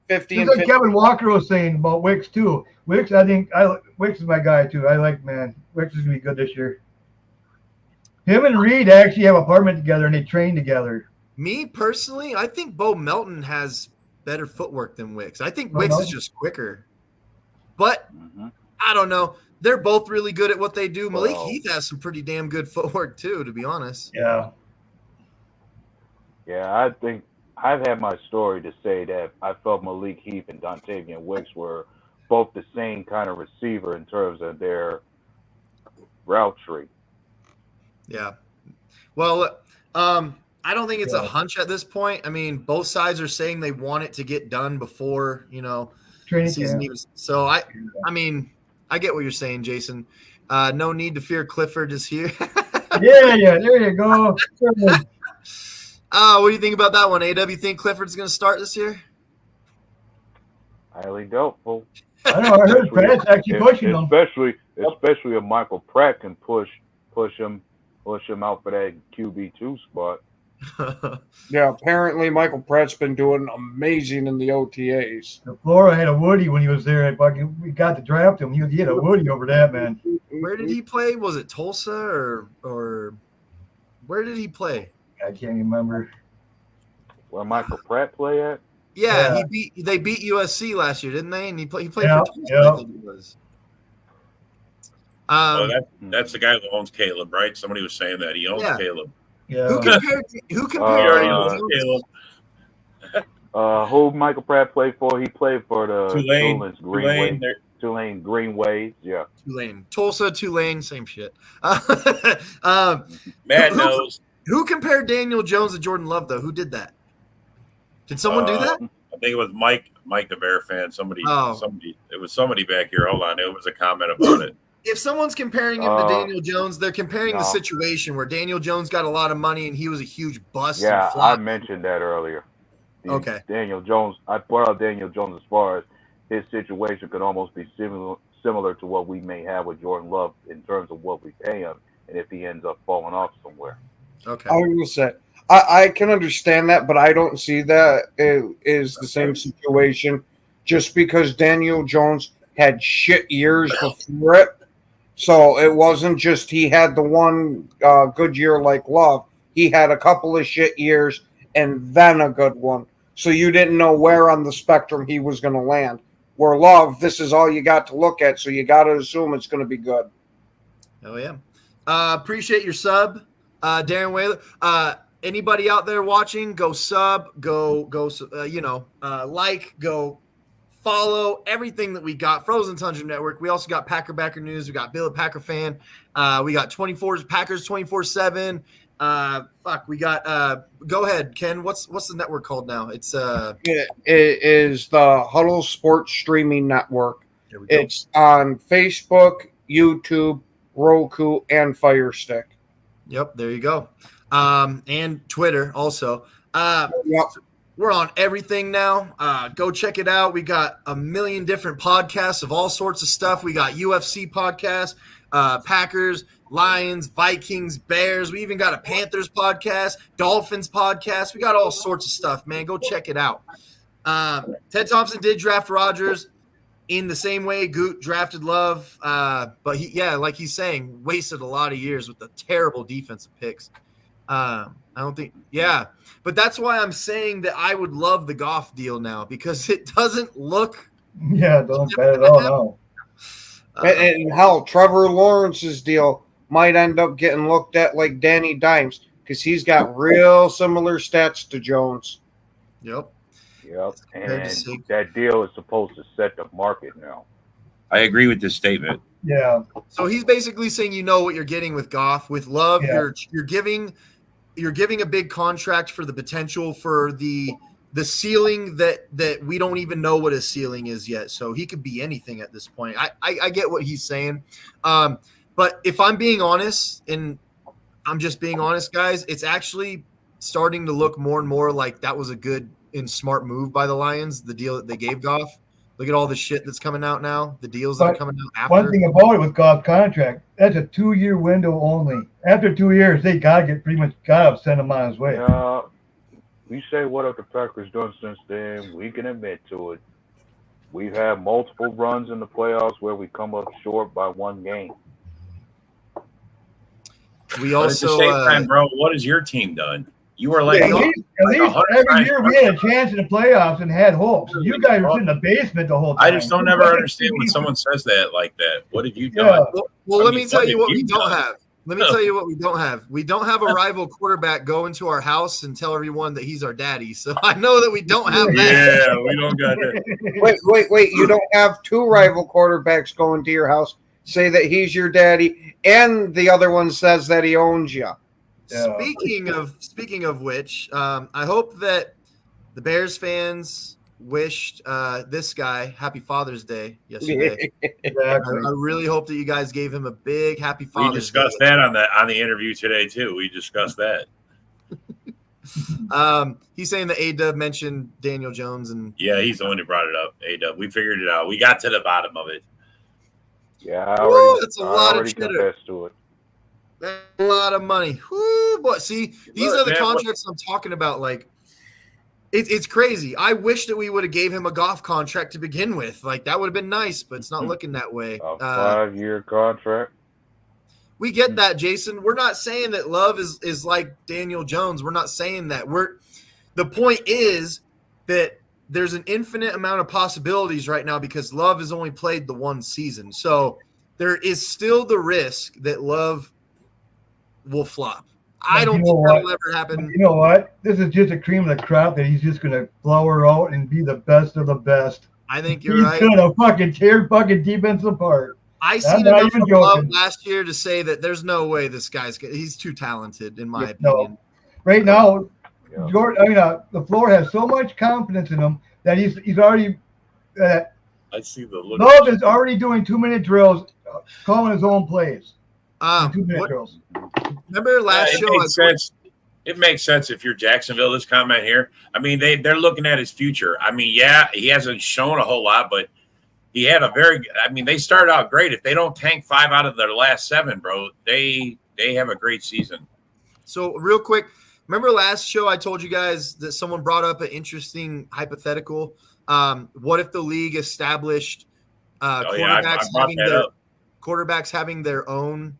50 just like Kevin Walker was saying about Wicks too. Wicks is my guy too. Wicks is gonna be good this year. Him and Reed actually have an apartment together and they train together. Me personally, I think Bo Melton has better footwork than Wicks. I think Wicks is just quicker. But I don't know. They're both really good at what they do. Malik Heath has some pretty damn good footwork too, to be honest. Yeah. Yeah, I think I've had my story to say that I felt Malik Heath and Dontavian Wicks were both the same kind of receiver in terms of their route tree. Yeah. Well, I don't think it's a hunch at this point. I mean, both sides are saying they want it to get done before, training season camp. even. So I mean, I get what you're saying, Jason. No need to fear. Clifford is here. yeah, there you go. What do you think about that one, AW? You think Clifford's going to start this year? Highly doubtful. I know. I heard Pratt's actually pushing him. Especially if Michael Pratt can push him out for that QB2 spot. Yeah, apparently Michael Pratt's been doing amazing in the OTAs. Flora had a Woody when he was there. We got to draft him. He had a Woody over that, man. Where did he play? Was it Tulsa or where did he play? I can't remember. Where Michael Pratt play at? Yeah, they beat USC last year, didn't they? And he played for Tulsa, I think it was. That's the guy who owns Caleb, right? Somebody was saying that he owns Caleb. Yeah. Who compared Caleb? Who Michael Pratt played for? He played for the Tulane. Tulane Greenways. Yeah. Tulane, Tulsa, Tulane, same shit. Matt knows. Who compared Daniel Jones to Jordan Love though? Who did that? Did someone do that? I think it was Mike, the Bear fan. Somebody. It was somebody back here. Hold on, it was a comment about it. If someone's comparing him to Daniel Jones, they're comparing the situation where Daniel Jones got a lot of money and he was a huge bust. Yeah, and flop. I mentioned that earlier. Okay. Daniel Jones, I brought up Daniel Jones as far as his situation could almost be similar to what we may have with Jordan Love in terms of what we pay him and if he ends up falling off somewhere. Okay. I was going to say, I can understand that, but I don't see that it is the same situation just because Daniel Jones had shit years before it. So it wasn't just he had the one good year like Love. He had a couple of shit years and then a good one. So you didn't know where on the spectrum he was going to land. Where Love, this is all you got to look at, so you got to assume it's going to be good. Oh, yeah. Appreciate your sub, Darren Whaler. Anybody out there watching, go sub, go, like, go follow everything that we got. Frozen Tundra Network. We also got Packer Backer News. We got Bill, a Packer fan. We got Packers 24/7. We got go ahead, Ken. What's the network called now? It's it is the Huddle Sports Streaming Network. It's on Facebook, YouTube, Roku, and Fire Stick. Yep, there you go. And Twitter also. We're on everything now. Go check it out. We got a million different podcasts of all sorts of stuff. We got UFC podcasts, Packers, Lions, Vikings, Bears. We even got a Panthers podcast, Dolphins podcast. We got all sorts of stuff, man. Go check it out. Ted Thompson did draft Rodgers in the same way Goot drafted Love. But like he's saying, wasted a lot of years with the terrible defensive picks. I don't think, but that's why I'm saying that I would love the Goff deal now because it doesn't look. Yeah, it doesn't bad at all. No. And hell, Trevor Lawrence's deal might end up getting looked at like Danny Dimes because he's got real similar stats to Jones. Yep. And that deal is supposed to set the market now. I agree with this statement. Yeah. So he's basically saying you know what you're getting with Goff. With Love, you're giving a big contract for the potential for the ceiling that we don't even know what his ceiling is yet. So he could be anything at this point. I get what he's saying. But if I'm being honest, and I'm just being honest, guys, it's actually starting to look more and more like that was a good and smart move by the Lions, the deal that they gave Goff. Look at all the shit that's coming out now, the deals that are coming out after. One thing about it with Goff's contract, that's a 2-year window only. After 2 years, they gotta send him on his way. We say what have the Packers done since then? We can admit to it. We've had multiple runs in the playoffs where we come up short by one game. We also, at the same time, bro, what has your team done? You were like, at least every year we had a chance in the playoffs and had hopes. You guys were in the basement the whole time. I just don't ever understand when someone says that like that. What have you done? Well, let me tell you what we don't have. Let me tell you what we don't have. We don't have a rival quarterback go into our house and tell everyone that he's our daddy. So I know that we don't have that. Yeah, we don't got that. Wait. You don't have two rival quarterbacks going to your house, say that he's your daddy, and the other one says that he owns you. Yeah. Speaking of which, I hope that the Bears fans wished this guy Happy Father's Day yesterday. Exactly. I really hope that you guys gave him a big Happy Father's Day. We discussed that on the interview today too. We discussed that. He's saying that A-Dub mentioned Daniel Jones and he's the one who brought it up. A-Dub, we figured it out. We got to the bottom of it. Yeah, that's a lot of cheddar. Confessed to it. That's a lot of money. Woo, boy. See, these are the contracts I'm talking about. Like, it's crazy. I wish that we would have gave him a Goff contract to begin with. Like, that would have been nice, but it's not looking that way. A 5-year contract. We get that, Jason. We're not saying that Love is like Daniel Jones. We're not saying that. The point is that there's an infinite amount of possibilities right now because Love has only played the one season. So there is still the risk that Love will flop. I don't think that'll ever happen. You know what? This is just a cream of the crop that he's just going to flower out and be the best of the best. I think you're He's right. gonna fucking tear fucking defense apart. I I'm seen not enough even from Love joking. last year to say that there's no way this he's too talented, in my No. opinion. Right now, Yeah. the floor has so much confidence in him that he's already I see the look. Love is already doing 2-minute drills, calling his own plays. 2-minute drills. Remember last show? It makes sense. It makes sense if you're Jacksonville. This comment here. I mean, they're looking at his future. I mean, yeah, he hasn't shown a whole lot, but he had a very. I mean, they started out great. If they don't tank 5 out of their last 7, bro, they have a great season. So real quick, remember last show I told you guys that someone brought up an interesting hypothetical. What if the league established quarterbacks having their own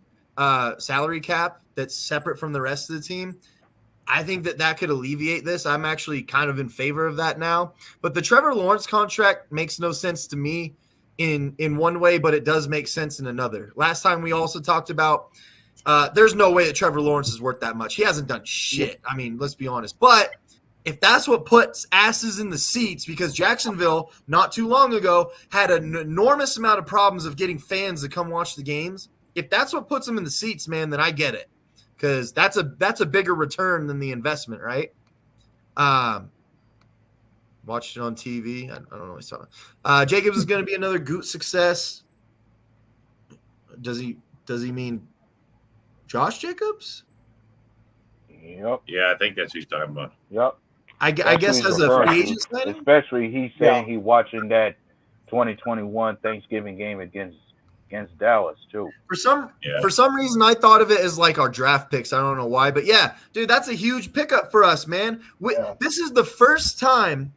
salary cap that's separate from the rest of the team? I think that could alleviate this. I'm actually kind of in favor of that now. But the Trevor Lawrence contract makes no sense to me in one way, but it does make sense in another. Last time we also talked about there's no way that Trevor Lawrence is worth that much. He hasn't done shit. I mean, let's be honest. But if that's what puts asses in the seats, because Jacksonville not too long ago had an enormous amount of problems of getting fans to come watch the games. If that's what puts them in the seats, man, then I get it, because that's a bigger return than the investment, right? Watched it on TV. I don't know what he's talking about. Jacobs is going to be another Goot success. Does he mean Josh Jacobs? Yep. Yeah, I think that's who he's talking about. Yep. I guess as a free agent signing? Especially he's saying he watching that 2021 Thanksgiving game against Dallas too. For some reason, I thought of it as like our draft picks. I don't know why, but yeah, dude, that's a huge pickup for us, man. This is the first time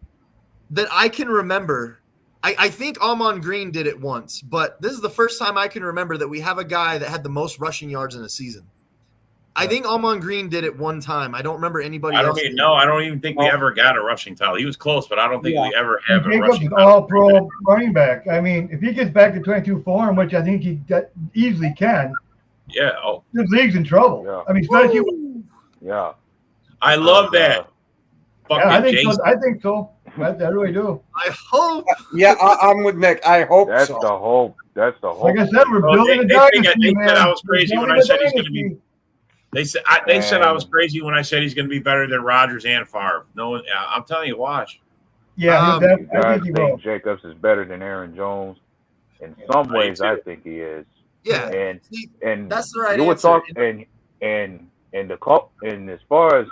that I can remember. I think Amon Green did it once, but this is the first time I can remember that we have a guy that had the most rushing yards in a season. I think Amon Green did it one time. I don't remember anybody else. I don't even think we ever got a rushing title. He was close, but I don't think we ever have a Jacobs rushing is title. all-pro running back. I mean, if he gets back to 22 form, which I think he easily can, yeah, this league's in trouble. Yeah. I mean, especially yeah. I love that. I think so. I really do. I hope. Yeah, I'm with Nick. I hope That's so. the hope. That's the hope. Like I said, we're building a They dynasty, man. said I was crazy when I said he's going to be. Dynasty. They said I was crazy when I said he's going to be better than Rodgers and Favre. No one, I'm telling you, watch. Yeah, You I guys think he will. think Jacobs is better than Aaron Jones? In some ways, I think he is. Yeah, and that's the right you would answer. talk and as far as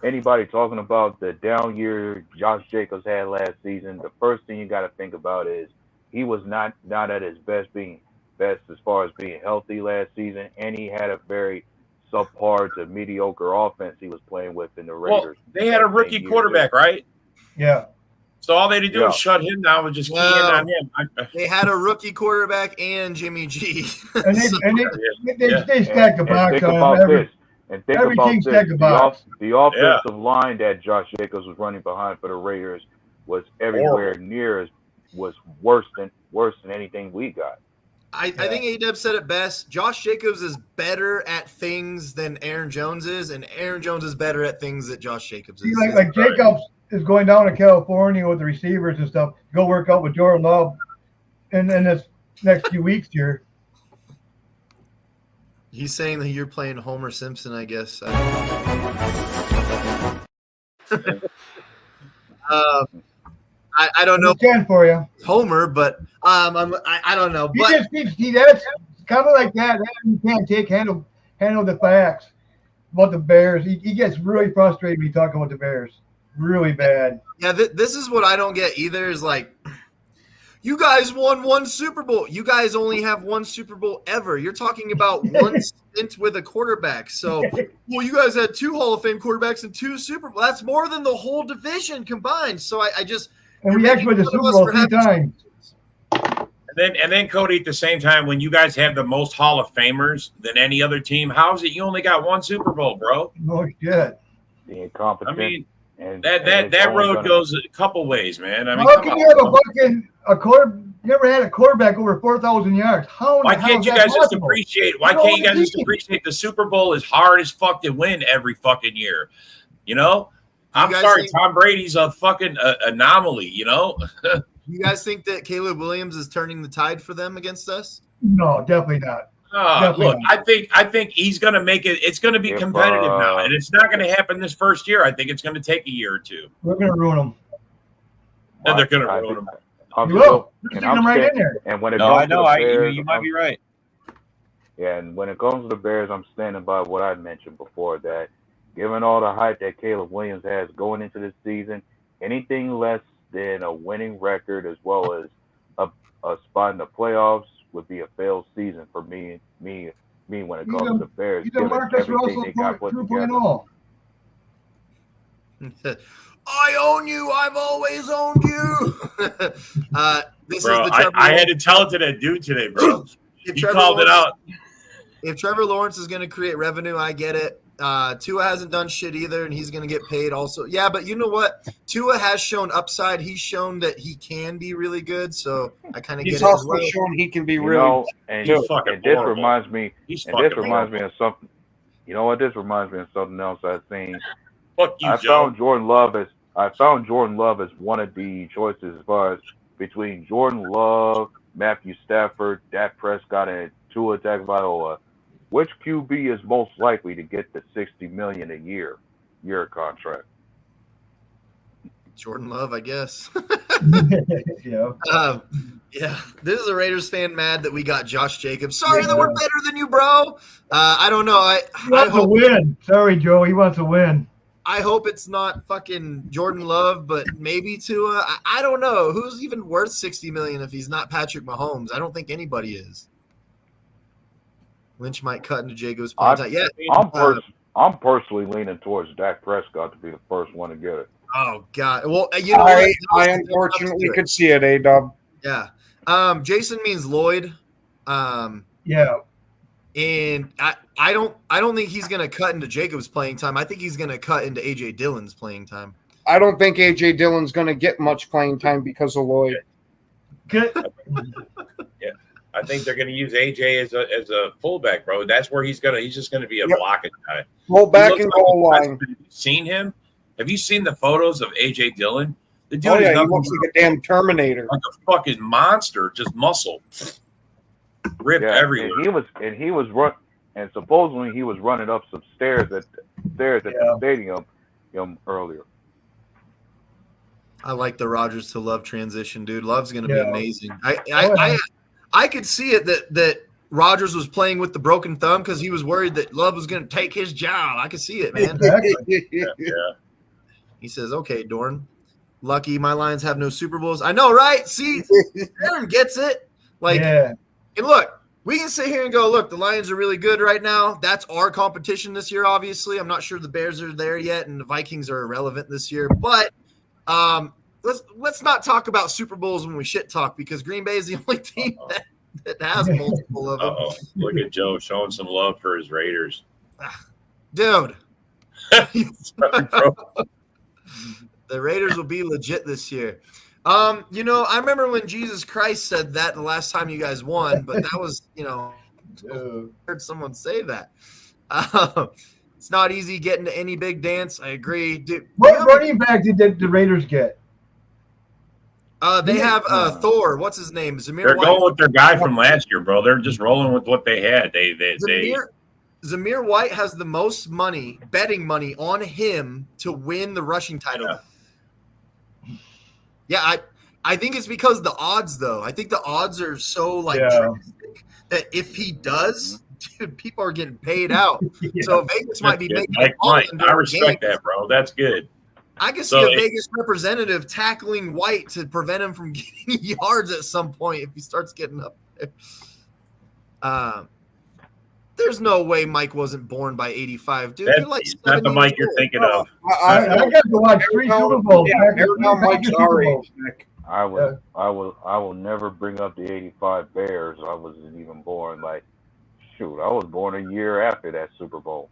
anybody talking about the down year Josh Jacobs had last season, the first thing you got to think about is he was not at his best as far as being healthy last season, and he had a very subpar to mediocre offense he was playing with in the Raiders. Well, they had a rookie quarterback, right? Yeah. So all they had to do was shut him down and just key in on him. They had a rookie quarterback and Jimmy G. And they stacked the box think on about him. this. And think about Everything this. stacked the box. The offensive line that Josh Jacobs was running behind for the Raiders was everywhere near as was worse than anything we got. I think A-Dub said it best. Josh Jacobs is better at things than Aaron Jones is, and Aaron Jones is better at things that Josh Jacobs is. See, like Jacobs is going down to California with the receivers and stuff to go work out with Jordan Love in this next few weeks here. He's saying that you're playing Homer Simpson, I guess. I don't know. Can for you, Homer, but I don't know. But that's kind of like that. You can't handle the facts about the Bears. He gets really frustrated when you talk about the Bears. Really bad. Yeah, this is what I don't get either. Is like, you guys won one Super Bowl. You guys only have one Super Bowl ever. You're talking about one stint with a quarterback. So, well, you guys had 2 Hall of Fame quarterbacks and 2 Super Bowl. That's more than the whole division combined. So I just. And we actually went to the Super Bowl 3 times. And then Cody, at the same time, when you guys have the most Hall of Famers than any other team, how is it you only got 1 Super Bowl, bro? No shit. The incompetent. I mean, and that road goes a couple ways, man. I mean, how can you have you never had a quarterback over 4,000 yards? Why can't you guys just appreciate? Why can't you guys just appreciate the Super Bowl is hard as fuck to win every fucking year? You know, I'm sorry, Tom Brady's a fucking anomaly. You know. You guys think that Caleb Williams is turning the tide for them against us? No, definitely not. Look, I think he's going to make it. It's going to be competitive now, and it's not going to happen this first year. I think it's going to take a year or two. We're going to ruin them. And they're going to ruin them. You will. You're sticking them right in there. And when it comes to the Bears, you might be right. Yeah, and when it comes to the Bears, I'm standing by what I mentioned before, that given all the hype that Caleb Williams has going into this season, anything less than a winning record as well as a spot in the playoffs would be a failed season for me when it comes to the Bears. He's a Marcus Russell 2.0. I own you. I've always owned you. This bro, is the I had to tell it to that dude today, bro. He called it out. If Trevor Lawrence is going to create revenue, I get it. Tua hasn't done shit either, and he's going to get paid also. Yeah, but you know what? Tua has shown upside. He's shown that he can be really good, so I kind of get it. He's also shown he can be really and he's fucking this horrible. reminds me. He's and this fucking reminds me horrible. of something. You know what? This reminds me of something else I've seen. Fuck you, I Joe. found Jordan Love as one of the choices as far as between Jordan Love, Matthew Stafford, Dak Prescott, and Tua Tagovailoa. Which QB is most likely to get the $60 million a year contract? Jordan Love, I guess. Yeah. Yeah. This is a Raiders fan mad that we got Josh Jacobs. Sorry that we're better than you, bro. I don't know. He wants to win. Sorry, Joe. He wants to win. I hope it's not fucking Jordan Love, but maybe Tua. I don't know. Who's even worth $60 million if he's not Patrick Mahomes? I don't think anybody is. Lynch might cut into Jacobs' points. Yeah, I'm personally leaning towards Dak Prescott to be the first one to get it. Oh God! Well, you know, I unfortunately could see it, A-Dub. Yeah. Jason means Lloyd. Yeah. And I don't think he's gonna cut into Jacobs' playing time. I think he's gonna cut into AJ Dillon's playing time. I don't think A.J. Dillon's going to get much playing time because of Lloyd. Good. Yeah, I think they're going to use AJ as a fullback, bro. That's where he's just going to be a blocking guy. Fullback and goal line. Have you seen him? Have you seen the photos of AJ Dillon? The dude He is looks like a damn Terminator. like a fucking monster, just muscle, ripped everywhere. And he was supposedly he was running up some stairs at the stadium earlier. I like the Rodgers to Love transition, dude. Love's going to be amazing. I could see it that Rodgers was playing with the broken thumb because he was worried that Love was going to take his job. I could see it, man. Yeah. He says, "Okay, Dorn, lucky my Lions have no Super Bowls." I know, right? See, Aaron gets it. And look, we can sit here and go, look, the Lions are really good right now. That's our competition this year, obviously. I'm not sure the Bears are there yet, and the Vikings are irrelevant this year. But let's not talk about Super Bowls when we shit talk, because Green Bay is the only team that has multiple of them. Look at Joe showing some love for his Raiders. Dude. The Raiders will be legit this year. I remember when Jesus Christ said that the last time you guys won, but that was, I heard someone say that. It's not easy getting to any big dance. I agree. Dude, what running back did the Raiders get? They have Thor. What's his name? They're going with their guy from last year, bro. They're just rolling with what they had. Zamir White has the most money, betting money on him to win the rushing title. Yeah, I think it's because the odds, though. I think the odds are so drastic that if he does, dude, people are getting paid out. So Vegas might be making Mike, I respect that, bro. That's good. I can see a Vegas representative tackling White to prevent him from getting yards at some point if he starts getting up there. There's no way Mike wasn't born by 85, dude. You're like not the Mike you're thinking of. I got to watch 3 Super Bowls. Mike's our age, Nick. I will never bring up the 85 Bears. I wasn't even born. I was born a year after that Super Bowl.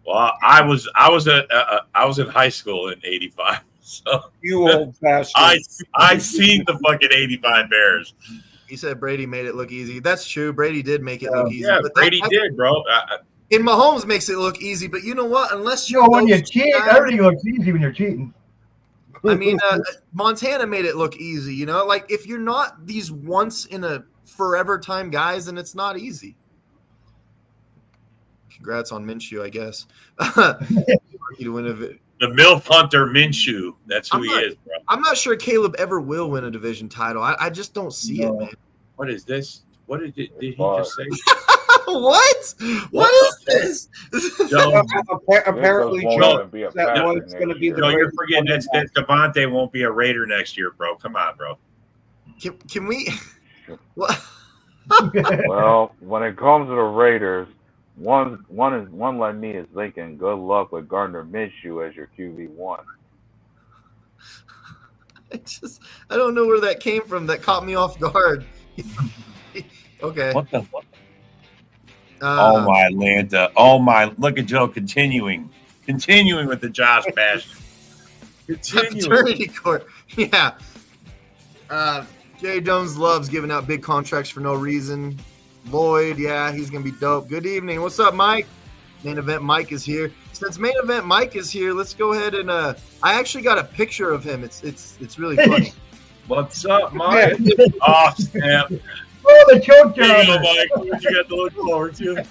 Well, I was in high school in '85. So you old bastard. I seen the fucking '85 Bears. He said Brady made it look easy. That's true. Brady did make it look easy. Yeah, but Brady did, bro. And Mahomes makes it look easy, but you know what? Unless when you cheat, everything looks easy when you're cheating. I mean, Montana made it look easy, you know? Like, if you're not these once in a forever time guys, then it's not easy. Congrats on Minshew, I guess. To win the MILF Hunter Minshew. That's who he is, bro. I'm not sure Caleb ever will win a division title. I just don't see it, man. What is this? What did he just say? What? What is this? Joe, apparently, Joe, that was going to be the. Joe, you're forgetting that Devontae won't be a Raider next year, bro. Come on, bro. Can we? What? Well, when it comes to the Raiders, one like me is thinking good luck with Gardner Minshew as your QB1. I don't know where that came from. That caught me off guard. Okay. What the fuck? Oh my Atlanta. Oh my, look at Joe continuing with the Josh Bash. Paternity court. Yeah. Jerry Jones loves giving out big contracts for no reason. Lloyd, yeah, he's gonna be dope. Good evening. What's up, Mike? Main Event Mike is here. Since Main Event Mike is here, let's go ahead and I actually got a picture of him. It's really funny. What's up, Mike? Oh, snap. Oh, the choke job. There you go, Mike. You got to look forward to.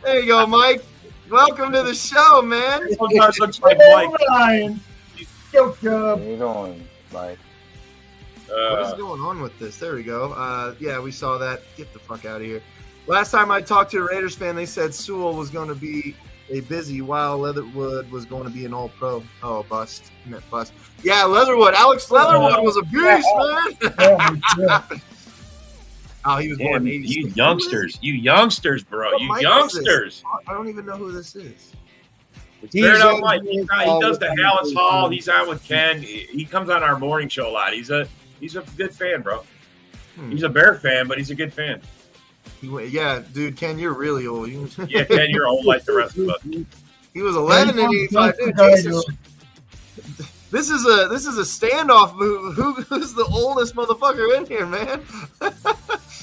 There you go, Mike. Welcome to the show, man. Sometimes looks like Mike. Choke job. How you doing, Mike? What is going on with this? There we go. Yeah, we saw that. Get the fuck out of here. Last time I talked to a Raiders fan, they said Sewell was going to be a busy, while Leatherwood was going to be an all-pro. Oh, bust. I meant bust. Yeah, Leatherwood. Alex Leatherwood was a beast, man. Oh, he was born in 86. You youngsters, bro. What you Mike youngsters. I don't even know who this is. It's fair enough, Mike. He does the Hallis Hall. He's on with Ken. He comes on our morning show a lot. He's a good fan, bro. He's a Bear fan, but he's a good fan. Yeah, dude, Ken, you're really old. Yeah, Ken, you're old like the rest of us. He was 11 and 85. Dude, this is a standoff. Who's the oldest motherfucker in here, man?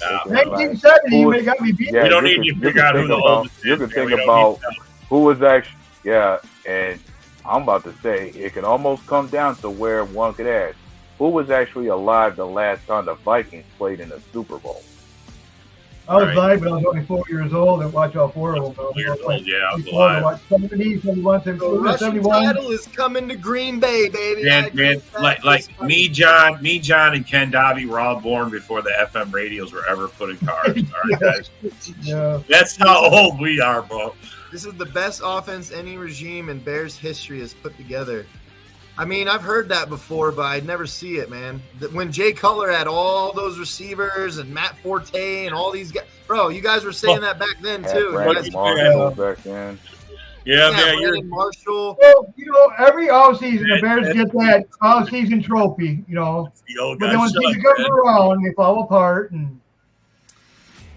1970, you may got me beat. Yeah, we don't need to figure out who the oldest is. You can think about who was actually, and I'm about to say it can almost come down to where one could ask, who was actually alive the last time the Vikings played in the Super Bowl? I was live, but I was only 4 years old and watched all four of them. 4 years old, yeah, I was alive. 70, 71, The Russian title is coming to Green Bay, baby. Man, like me, John, and Ken Dobby were all born before the FM radios were ever put in cars. All right, guys. Yeah. That's how old we are, bro. This is the best offense any regime in Bears history has put together. I mean, I've heard that before, but I'd never see it, man. When Jay Cutler had all those receivers and Matt Forte and all these guys. Bro, you guys were saying that back then, too. Marshall back then. Yeah, man. You're Marshall. Well, every offseason, the Bears get that offseason trophy, The but then when season comes around, they fall apart. And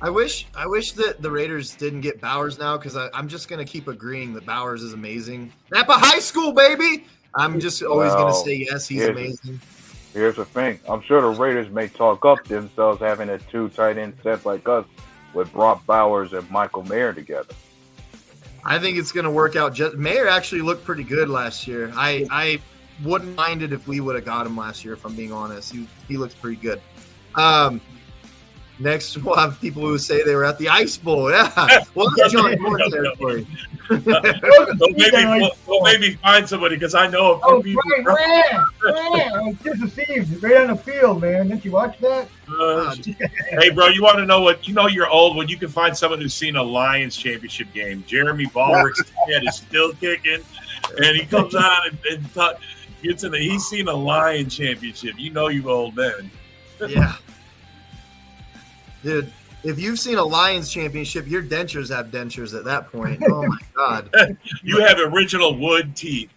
I wish that the Raiders didn't get Bowers now, because I'm just going to keep agreeing that Bowers is amazing. Napa High School, baby! I'm just always going to say yes, he's amazing. Here's the thing. I'm sure the Raiders may talk up themselves having a two tight end set like us with Brock Bowers and Michael Mayer together. I think it's going to work out. Mayer actually looked pretty good last year. I wouldn't mind it if we would have got him last year, if I'm being honest. He looks pretty good. Next, we'll have people who say they were at the Ice Bowl. Yeah, well, that's John Gordon territory. maybe find somebody, because I know a few people. I just received right on the field, man. Didn't you watch that? Hey, bro, you want to know what? You're old when you can find someone who's seen a Lions championship game. Jeremy Ballrick's head is still kicking, and he comes on and gets in the. He's seen a Lion championship. You old man. Yeah. Dude, if you've seen a Lions championship, your dentures have dentures at that point. Oh, my God. You have original wood teeth.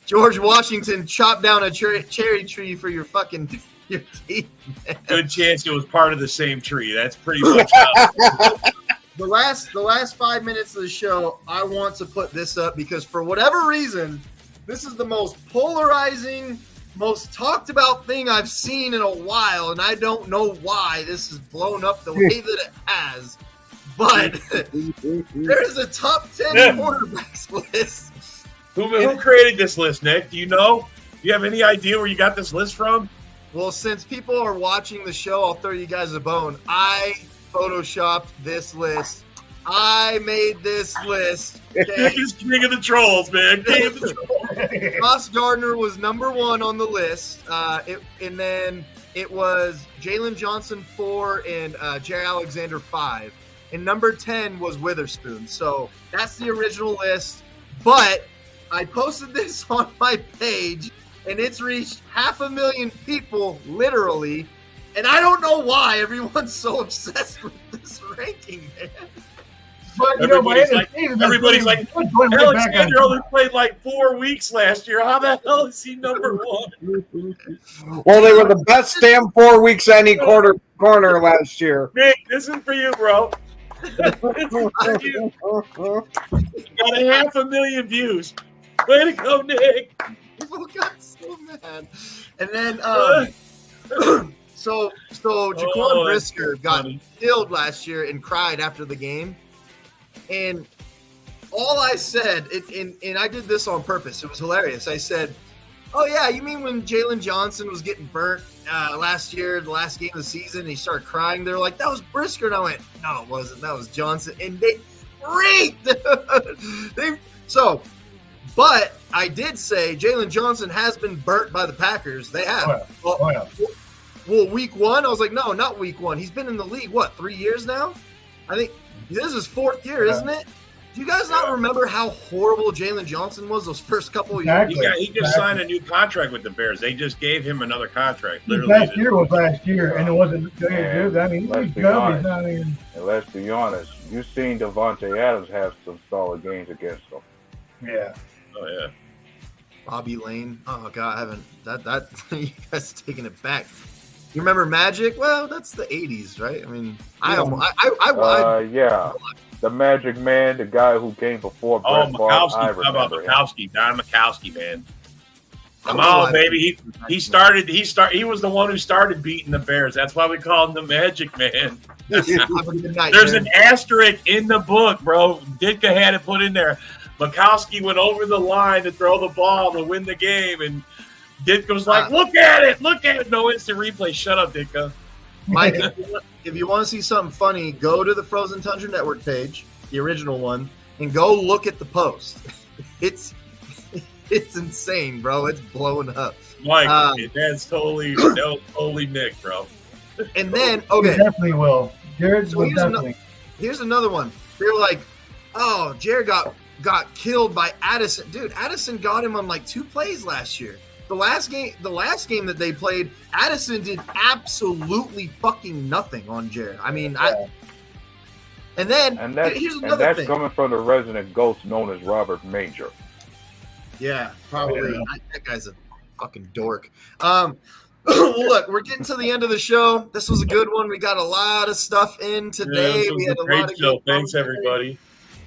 George Washington chopped down a cherry tree for your teeth, man. Good chance it was part of the same tree. That's pretty much The last 5 minutes of the show, I want to put this up because for whatever reason, this is the most polarizing, most talked about thing I've seen in a while, and I don't know why this has blown up the way that it has. But there's a top 10 quarterbacks list, Who created this list, Nick? Do you know? Do you have any idea where you got this list from? Well, since people are watching the show, I'll throw you guys a bone. I photoshopped this list. I made this list. Okay? Nick is king of the trolls, man. King of the trolls. Ross Gardner was number 1 on the list. And then it was Jalen Johnson 4 and Jerry Alexander 5. And number 10 was Witherspoon. So that's the original list. But I posted this on my page, and it's reached 500,000 people, literally. And I don't know why everyone's so obsessed with this ranking, man. But, everybody's like, Alexander only played like 4 weeks last year. How the hell is he number 1? Well, they were the best damn 4 weeks any corner last year. Nick, this is for you, bro. Got 500,000 views. Way to go, Nick. People got so mad. And then, so Jaquan Brisker got killed last year and cried after the game. And all I said, and I did this on purpose. It was hilarious. I said, "Oh yeah, you mean when Jalen Johnson was getting burnt last year, the last game of the season, and he started crying?" They're like, "That was Brisker," and I went, "No, it wasn't. That was Johnson." And they freaked. But I did say Jalen Johnson has been burnt by the Packers. They have. Well, week 1, I was like, no, not week 1. He's been in the league, 3 years now? I think this is his 4th year, isn't it? Do you guys not remember how horrible Jalen Johnson was those first couple of years? He just signed a new contract with the Bears. They just gave him another contract. Literally, last year was last year, and it wasn't good. I mean, let's be honest. You've seen Devontae Adams have some solid games against them. Yeah. Oh yeah. Bobby Lane. Oh god, I haven't that you guys taking it back. You remember Magic? Well, that's the 80s, right? I mean, yeah. The Magic Man, the guy who came before Brett Favre. I remember Mikowski, Don Mikowski, man. Come on, baby. He was the one who started beating the Bears. That's why we call him the Magic Man. There's an asterisk in the book, bro. Ditka had it put in there. Mikowski went over the line to throw the ball to win the game, and Ditka was like, look at it. No instant replay. Shut up, Ditka. Mike, if you want to see something funny, go to the Frozen Tundra Network page, the original one, and go look at the post. It's insane, bro. It's blowing up. Mike, that's totally Nick, bro. And then, okay. He definitely will. Jared will definitely. Here's another one. They're like, oh, Jared got killed by Addison. Dude, Addison got him on like 2 plays last year. The last game that they played, Addison did absolutely fucking nothing on Jared. I mean, here's another that's thing. Coming from the resident ghost known as Robert Major. Yeah, probably. Yeah. That guy's a fucking dork. Look, we're getting to the end of the show. This was a good one. We got a lot of stuff in today. Yeah, we had a great lot of show. Thanks, everybody.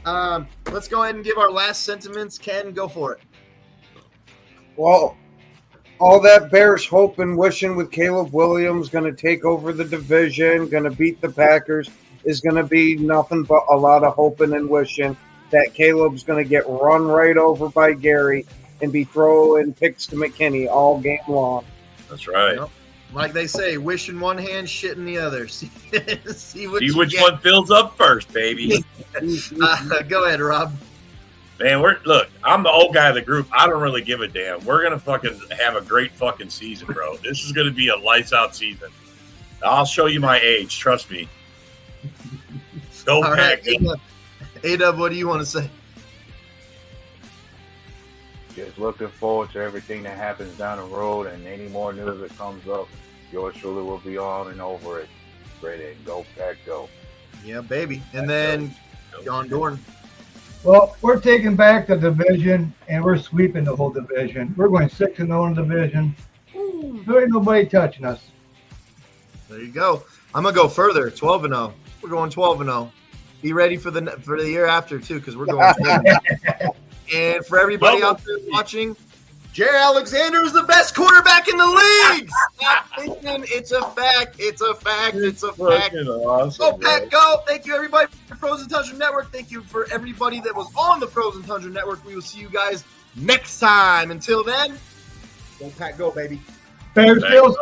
Let's go ahead and give our last sentiments. Ken, go for it. Well, all that Bears hope and wishing with Caleb Williams going to take over the division, going to beat the Packers, is going to be nothing but a lot of hoping and wishing that Caleb's going to get run right over by Gary and be throwing picks to McKinney all game long. That's right. Yep. Like they say, wish in one hand, shit in the other. See which one fills up first, baby. Go ahead, Rob. Man, I'm the old guy of the group. I don't really give a damn. We're going to fucking have a great fucking season, bro. This is going to be a lights out season. I'll show you my age. Trust me. Go back. A-Dub, what do you want to say? Just looking forward to everything that happens down the road, and any more news that comes up, yours truly will be on and over it. Ready, go, Pack, go. Yeah, baby. And then John Dorn. Well, we're taking back the division, and we're sweeping the whole division. We're going 6-0 in the division. There ain't nobody touching us. There you go. I'm going to go further, 12-0. We're going 12-0. Be ready for the year after, too, because we're going 12-0. And for everybody out there watching, Jerry Alexander is the best quarterback in the league. Stop thinking it's a fact. It's a fact. It's a fact. Awesome, go, Pack, go. Thank you, everybody, for Frozen Tundra Network. Thank you for everybody that was on the Frozen Tundra Network. We will see you guys next time. Until then, go Pack, go, baby. Bears still